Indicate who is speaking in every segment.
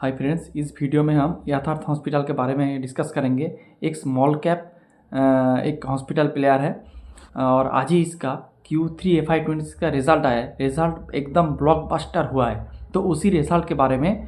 Speaker 1: Hi friends, इस video में हम यथार्थ हॉस्पिटल के बारे में डिस्कस करेंगे। एक स्मॉल कैप एक हॉस्पिटल प्लेयर है और आज ही इसका Q3 FY26 का रिज़ल्ट आया है। रिज़ल्ट एकदम ब्लॉकबस्टर हुआ है, तो उसी रिज़ल्ट के बारे में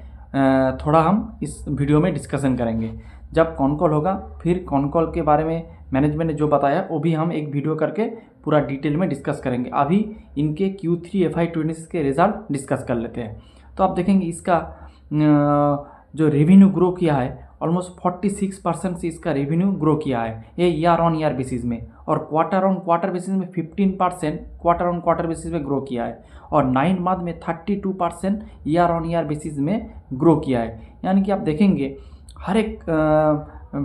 Speaker 1: थोड़ा हम इस वीडियो में डिस्कशन करेंगे। जब कौन कॉल होगा, फिर कौन कॉल के बारे में मैनेजमेंट ने जो बताया वो भी हम एक वीडियो करके पूरा डिटेल में डिस्कस करेंगे। अभी इनके Q3 FY26 के रिज़ल्ट डिस्कस कर लेते हैं। तो आप देखेंगे इसका जो रेवेन्यू ग्रो किया है ऑलमोस्ट 46% से इसका रेवेन्यू ग्रो किया है ये ईयर ऑन ईयर बेसिस में, और क्वार्टर ऑन क्वार्टर बेसिस में 15% क्वार्टर ऑन क्वार्टर बेसिस में ग्रो किया है, और 9 मंथ में 32% ईयर ऑन ईयर बेसिस में ग्रो किया है। यानी कि आप देखेंगे हर एक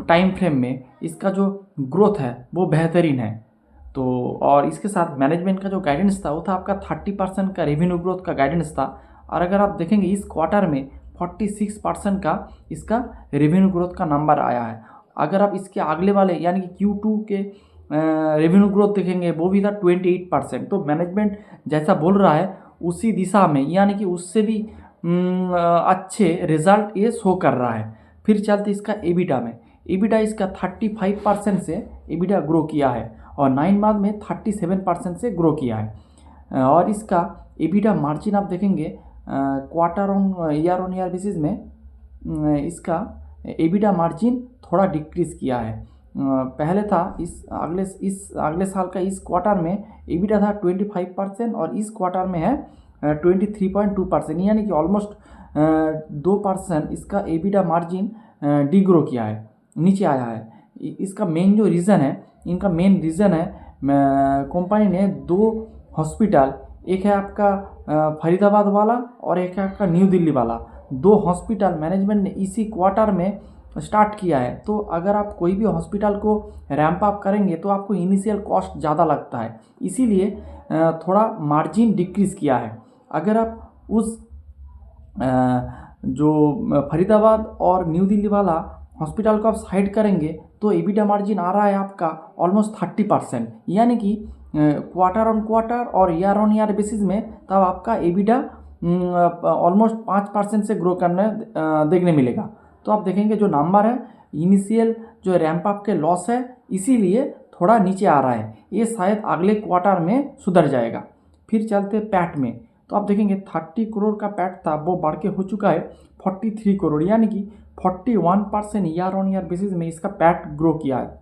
Speaker 1: टाइम फ्रेम में इसका जो ग्रोथ है वो बेहतरीन है। तो और इसके साथ मैनेजमेंट का जो गाइडेंस था वो था आपका 30% का रेवेन्यू ग्रोथ का गाइडेंस था, और अगर आप देखेंगे इस क्वार्टर में 46% का इसका रेवेन्यू ग्रोथ का नंबर आया है। अगर आप इसके अगले वाले यानी कि Q2 के रेवेन्यू ग्रोथ देखेंगे वो भी था 28%। तो मैनेजमेंट जैसा बोल रहा है उसी दिशा में, यानी कि उससे भी अच्छे रिजल्ट ये शो कर रहा है। फिर चलते इसका एबिटा में। एबिटा इसका 35% से एबिटा ग्रो किया है, और 9 मंथ में 37% से ग्रो किया है। और इसका एबिटा मार्जिन आप देखेंगे क्वार्टर ऑन ईयर बेसिस में इसका एबिटा मार्जिन थोड़ा डिक्रीज़ किया है। पहले था इस अगले साल का इस क्वार्टर में एबिटा था 25%, और इस क्वार्टर में है 23.2%, यानी कि ऑलमोस्ट 2% इसका एबिटा मार्जिन डिग्रो किया है, नीचे आया है। इसका मेन जो रीज़न है, इनका मेन रीज़न है कंपनी ने 2 हॉस्पिटल, एक है आपका फरीदाबाद वाला और एक है आपका न्यू दिल्ली वाला, 2 हॉस्पिटल मैनेजमेंट ने इसी क्वार्टर में स्टार्ट किया है। तो अगर आप कोई भी हॉस्पिटल को रैंप अप करेंगे तो आपको इनिशियल कॉस्ट ज़्यादा लगता है, इसीलिए थोड़ा मार्जिन डिक्रीज़ किया है। अगर आप उस जो फरीदाबाद और न्यू दिल्ली वाला हॉस्पिटल को आप साइड करेंगे तो एबिटा मार्जिन आ रहा है आपका ऑलमोस्ट 30%, यानी कि क्वार्टर ऑन क्वार्टर और ईयर ऑन ईयर बेसिस में तब आपका एबिटा ऑलमोस्ट 5% से ग्रो करने देखने मिलेगा। तो आप देखेंगे जो नंबर है इनिशियल जो रैंप अप के लॉस है, इसीलिए थोड़ा नीचे आ रहा है, ये शायद अगले क्वार्टर में सुधर जाएगा। फिर चलते पैट में। तो आप देखेंगे 30 करोड़ का पैट था वो बढ़ के हो चुका है 43 करोड़, यानी कि 41% ईयर ऑन ईयर बेसिस में इसका पैट ग्रो किया है,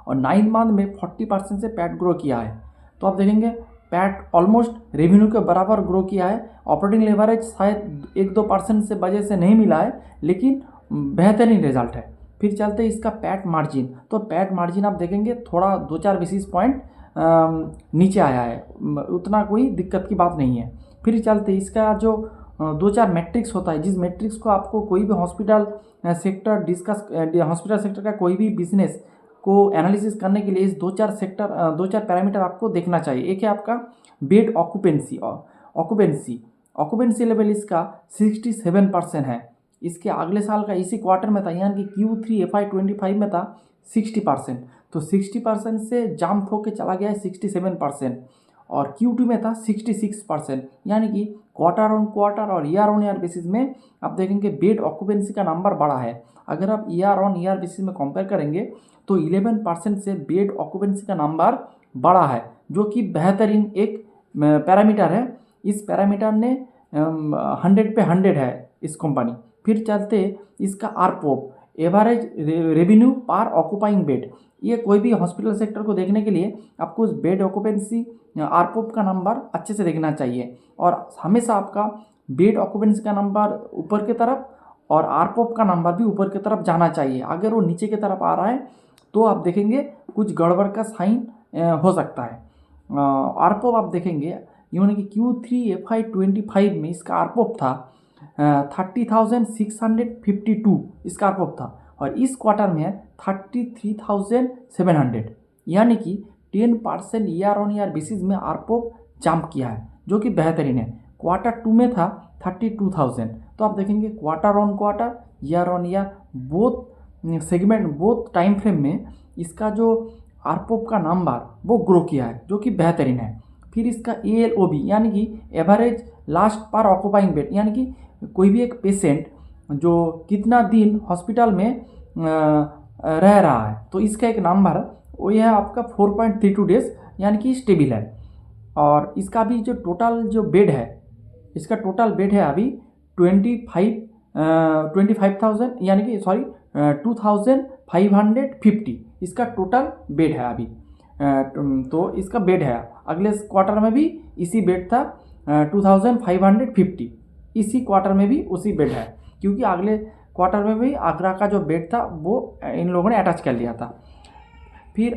Speaker 1: और 9 मंथ में 40% से पैट ग्रो किया है। तो आप देखेंगे पैट ऑलमोस्ट रेवेन्यू के बराबर ग्रो किया है। ऑपरेटिंग लेवरेज शायद 1-2% से वजह से नहीं मिला है, लेकिन बेहतरीन रिजल्ट है। फिर चलते इसका पैट मार्जिन। तो पैट मार्जिन आप देखेंगे थोड़ा 2-4 बेसिस पॉइंट नीचे आया है, उतना कोई दिक्कत की बात नहीं है। फिर चलते इसका जो 2-4 मैट्रिक्स होता है, जिस मैट्रिक्स को आपको कोई भी हॉस्पिटल सेक्टर हॉस्पिटल सेक्टर का कोई भी बिजनेस को एनालिसिस करने के लिए इस 2-4 पैरामीटर आपको देखना चाहिए। एक है आपका बेड ऑक्यूपेंसी लेवल इसका 67% है। इसके अगले साल का इसी क्वार्टर में था, यानी कि Q3 FY25 में था 60%। तो 60% से जंप होकर चला गया है 67%, और Q2 में था 66%, यानी कि क्वार्टर ऑन क्वार्टर और ईयर ऑन ईयर बेसिस में आप देखेंगे बेड ऑक्यूपेंसी का नंबर बढ़ा है। अगर आप ईयर ऑन ईयर बेसिस में कंपेयर करेंगे तो 11% से बेड ऑक्यूपेंसी का नंबर बढ़ा है, जो कि बेहतरीन एक पैरामीटर है। इस पैरामीटर ने 100 पे 100 है इस कंपनी। फिर चलते इसका आरपोप, एवरेज रेवेन्यू पर ऑक्यूपाइंग बेड। ये कोई भी हॉस्पिटल सेक्टर को देखने के लिए आपको उस बेड ऑक्यूपेंसी आरपोप का नंबर अच्छे से देखना चाहिए, और हमेशा आपका बेड ऑक्यूपेंसी का नंबर ऊपर की तरफ और आरपोप का नंबर भी ऊपर की तरफ जाना चाहिए। अगर वो नीचे की तरफ आ रहा है तो आप देखेंगे कुछ गड़बड़ का साइन हो सकता है। आरपोप आप देखेंगे यानी कि Q3 FY25 में इसका आरपोप था 30,652 इसका आरपोप था, और इस क्वार्टर में है 33,700, यानी कि 10% ईयर ऑन ईयर बेसिस में आरपोप जंप किया है, जो कि बेहतरीन है। क्वार्टर 2 में था 32,000। तो आप देखेंगे quarter on quarter year on year both segment both time frame में इसका जो आरपोप का नंबर वो ग्रो किया है, जो कि बेहतरीन है। फिर इसका ALOB यानी कि एवरेज लास्ट पर ऑक्यूपाइंग बेड, यानी कि कोई भी एक पेशेंट जो कितना दिन हॉस्पिटल में रह रहा है, तो इसका एक नंबर वो यह है आपका 4.32 डेज, यानी कि स्टेबल है। और इसका भी जो टोटल जो बेड है, इसका टोटल बेड है अभी 25,000, यानी कि सॉरी 2,550 इसका टोटल बेड है अभी। तो इसका बेड है, अगले क्वार्टर में भी इसी बेड था 2,550, इसी क्वार्टर में भी उसी बेड है, क्योंकि अगले क्वार्टर में भी आगरा का जो बेड था वो इन लोगों ने अटैच कर लिया था। फिर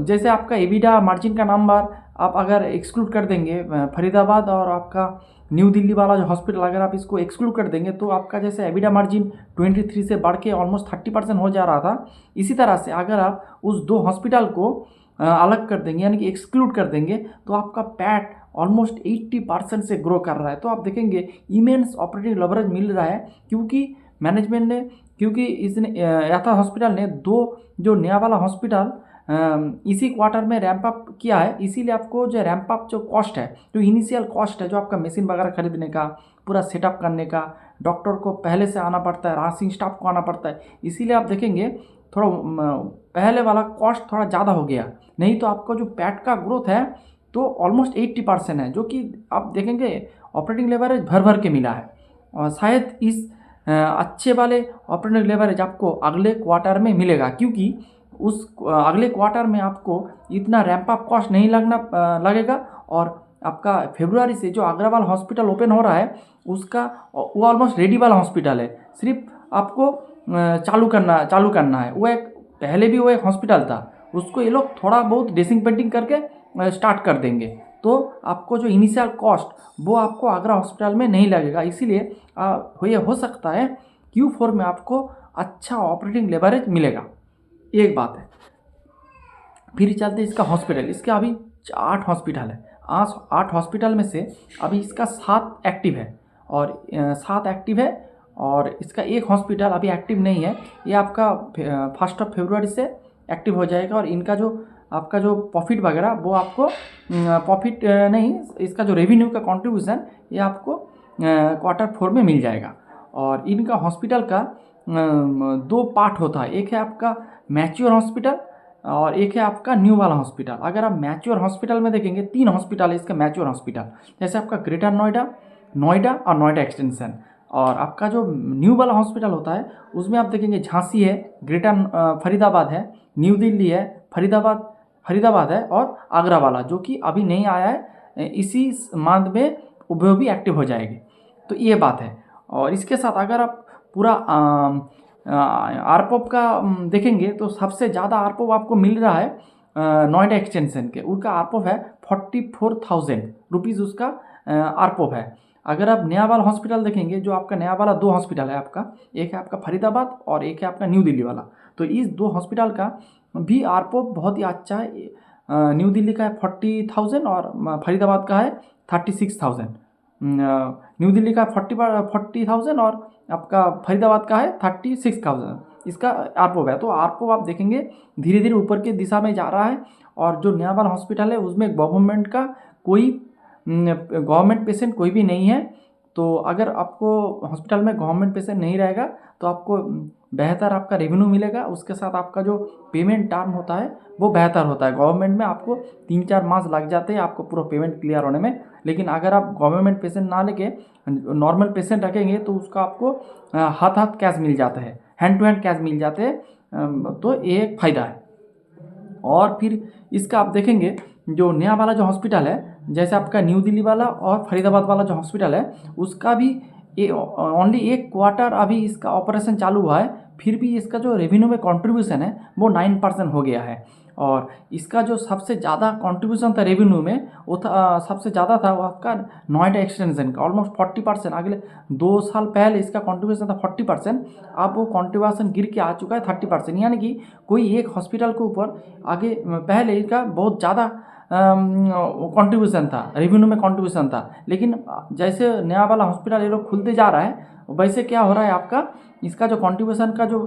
Speaker 1: जैसे आपका एबिडा मार्जिन का नंबर आप अगर एक्सक्लूड कर देंगे फरीदाबाद और आपका न्यू दिल्ली वाला जो हॉस्पिटल, अगर आप इसको एक्सक्लूड कर देंगे तो आपका जैसे एबिडा मार्जिन 23 से बढ़ के ऑलमोस्ट 30% हो जा रहा था, इसी तरह से अगर आप उस दो हॉस्पिटल को अलग कर देंगे, यानी कि एक्सक्लूड कर देंगे, तो आपका पैट ऑलमोस्ट 80% से ग्रो कर रहा है। तो आप देखेंगे इमेंस ऑपरेटिंग लेवरेज मिल रहा है, क्योंकि मैनेजमेंट ने, क्योंकि इसने याथा हॉस्पिटल ने दो जो नया वाला हॉस्पिटल इसी क्वार्टर में रैंप अप किया है, इसीलिए आपको जो रैंप अप जो कॉस्ट है, जो इनिशियल कॉस्ट है, जो आपका मशीन वगैरह खरीदने का, पूरा सेटअप करने का, डॉक्टर को पहले से आना पड़ता है, नर्सिंग स्टाफ को आना पड़ता है, इसीलिए आप देखेंगे थोड़ा पहले वाला कॉस्ट थोड़ा ज़्यादा हो गया। नहीं तो आपका जो पैट का ग्रोथ है तो ऑलमोस्ट 80% है, जो कि आप देखेंगे ऑपरेटिंग लेवरेज भर भर के मिला है। और शायद इस अच्छे वाले ऑपरेटिंग लेवरेज आपको अगले क्वार्टर में मिलेगा, क्योंकि उस अगले क्वार्टर में आपको इतना रैंप अप कॉस्ट नहीं लगेगा। और आपका फरवरी से जो अग्रवाल हॉस्पिटल ओपन हो रहा है उसका वो ऑलमोस्ट रेडी वाला हॉस्पिटल है, सिर्फ आपको चालू करना है। वो एक पहले भी वो एक हॉस्पिटल था, उसको ये लोग थोड़ा बहुत ड्रेसिंग पेंटिंग करके स्टार्ट कर देंगे, तो आपको जो इनिशियल कॉस्ट वो आपको आगरा हॉस्पिटल में नहीं लगेगा। इसीलिए ये हो सकता है Q4 में आपको अच्छा ऑपरेटिंग लेवरेज मिलेगा, एक बात है। फिर चलते इसका हॉस्पिटल, इसके अभी 8 हॉस्पिटल है। 8 हॉस्पिटल में से अभी इसका 7 एक्टिव है, और 7 एक्टिव है, और इसका एक हॉस्पिटल अभी एक्टिव नहीं है। ये आपका 1 फरवरी से एक्टिव हो जाएगा। और इनका जो आपका जो प्रॉफिट वगैरह वो आपको प्रॉफिट नहीं, इसका जो रेवेन्यू का कंट्रीब्यूशन ये आपको Q4 में मिल जाएगा। और इनका हॉस्पिटल का 2 पार्ट होता है, एक है आपका मैच्योर हॉस्पिटल और एक है आपका न्यू वाला हॉस्पिटल। अगर आप मैच्योर हॉस्पिटल में देखेंगे 3 हॉस्पिटल है इसका मैच्योर हॉस्पिटल, जैसे आपका ग्रेटर नोएडा और नोएडा एक्सटेंशन। और आपका जो न्यू वाला हॉस्पिटल होता है उसमें आप देखेंगे झांसी है, ग्रेटर फरीदाबाद है, न्यू दिल्ली है, फरीदाबाद है, और आगरा वाला जो कि अभी नहीं आया है, इसी मंथ में वो भी एक्टिव हो जाएगी। तो ये बात है। और इसके साथ अगर आप पूरा आरपोप का देखेंगे तो सबसे ज़्यादा आरपोप आपको मिल रहा है नोएडा एक्सटेंशन के, उनका आरपोप है 44,000 रुपीज़ उसका आरपोप है। अगर आप नया वाला हॉस्पिटल देखेंगे, जो आपका नया वाला 2 हॉस्पिटल है आपका, एक है आपका फरीदाबाद और एक है आपका न्यू दिल्ली वाला, तो इस 2 हॉस्पिटल का भी आरपोप बहुत ही अच्छा है। न्यू दिल्ली का है 40,000 और फरीदाबाद का है 36,000। न्यू दिल्ली का 40,000 और आपका फरीदाबाद का है 36,000 इसका आरपोप है। तो आरपोप आप देखेंगे धीरे धीरे ऊपर की दिशा में जा रहा है। और जो नया वाला हॉस्पिटल है उसमें गवर्नमेंट पेशेंट कोई भी नहीं है। तो अगर आपको हॉस्पिटल में गवर्नमेंट पेशेंट नहीं रहेगा तो आपको बेहतर आपका रेवेन्यू मिलेगा, उसके साथ आपका जो पेमेंट टर्म होता है वो बेहतर होता है। गवर्नमेंट में आपको 3-4 मास लग जाते हैं आपको पूरा पेमेंट क्लियर होने में, लेकिन अगर आप गवर्नमेंट पेशेंट ना लेके नॉर्मल पेशेंट रखेंगे तो उसका आपको हाथ कैश मिल जाता है, हैंड टू हैंड कैश मिल जाते हैं, तो ये एक फ़ायदा है। और फिर इसका आप देखेंगे जो नया वाला जो हॉस्पिटल है, जैसे आपका न्यू दिल्ली वाला और फरीदाबाद वाला जो हॉस्पिटल है, उसका भी ओनली 1 क्वार्टर अभी इसका ऑपरेशन चालू हुआ है, फिर भी इसका जो रेवेन्यू में कंट्रीब्यूशन है वो 9% हो गया है। और इसका जो सबसे ज़्यादा कंट्रीब्यूशन था रेवेन्यू में वो था, सबसे ज़्यादा था वो आपका नोएडा एक्सटेंशन का, ऑलमोस्ट 40%। अगले 2 साल पहले इसका कंट्रीब्यूशन था 40%, अब वो कंट्रीब्यूशन गिर के आ चुका है 30%। यानी कि कोई एक हॉस्पिटल के ऊपर आगे पहले इसका बहुत ज़्यादा कंट्रीब्यूशन था, रेवेन्यू में कंट्रीब्यूशन था, लेकिन जैसे नया वाला हॉस्पिटल ये लोग खुलते जा रहा है वैसे क्या हो रहा है आपका इसका जो कंट्रीब्यूशन का जो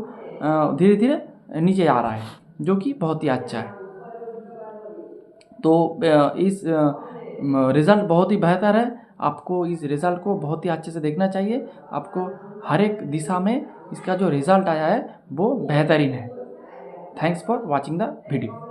Speaker 1: धीरे धीरे नीचे आ रहा है, जो कि बहुत ही अच्छा है। तो इस रिज़ल्ट बहुत ही बेहतर है। आपको इस रिज़ल्ट को बहुत ही अच्छे से देखना चाहिए। आपको हर एक दिशा में इसका जो रिज़ल्ट आया है वो बेहतरीन है। Thanks for watching the video.